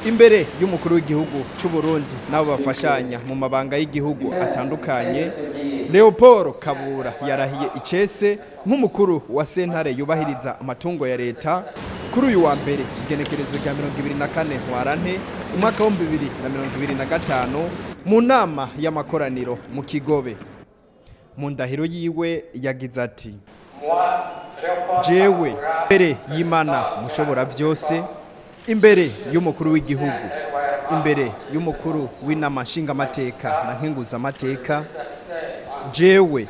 imbere y'umukuru w'igihugu c'u Burundi nabo bafashanya mu mabanga y'igihugu atandukanye. Léopold Kabura yarahiye icese nk'umukuru wa Sentare yubahiriza amatungo ya Reta kuri uyu wa mbere igenekerezo rya 24 Ntwarante umwaka wa 2025 mu nama y'amakoraniro mu Kigobe. Mu ndahiro yiwe yagize ati: jewe imbere y'Imana mushobora byose, imbere y'umukuru w'igihugu, imbere y'umukuru w'inama nshingamateka na nkenguzamateka, jewe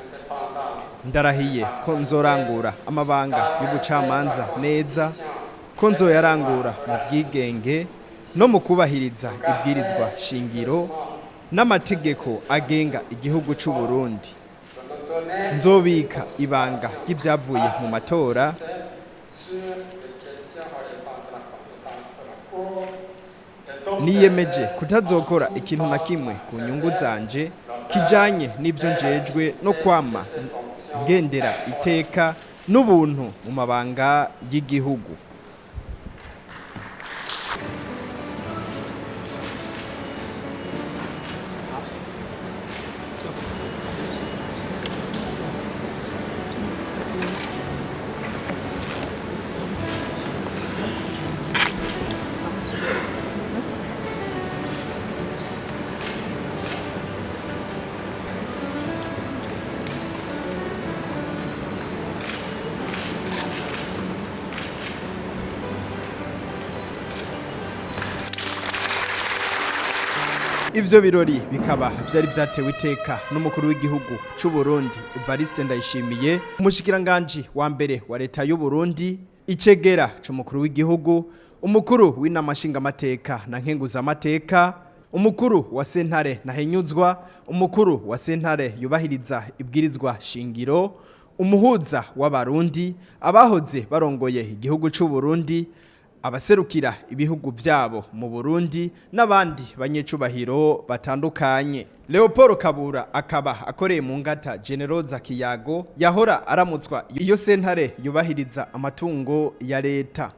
ndarahiye ko nzorangura amabanga y'ubucamanza neza, ko nzoyarangura mu bwigenge no mu kubahiriza ibwirizwa shingiro n'amategeko agenga igihugu c'u Burundi. Nzobika ibanga ry'ibyavuye mu matora, niyemeje kutazokora ikintu na kimwe ku nyungu zanje kijanye n'ivyo njejwe no kwama ngendera iteka n'ubuntu mu mabanga y'igihugu. Ivyo birori bikaba vyari vyatewe iteka n'umukuru w'igihugu c'u Burundi Ndayishimiye, umushikiranganje wa mbere wa Reta y'u Burundi, icegera c'umukuru w'igihugu, umukuru w'inama nshingamateka na nkenguzamateka, umukuru wa Sentare nahinyuzwa, umukuru wa Sentare yubahiriza ibwirizwa shingiro, umuhuza w'abarundi, abahoze barongoye igihugu c'u Burundi, abaserukira ibihugu vyabo mu Burundi n'abandi banyecubahiro batandukanye. Léopold Kabura akaba akoreye mu ngata Generoza Kiyago yahora aramutswa iyo Sentare yubahiriza amatungo ya Reta.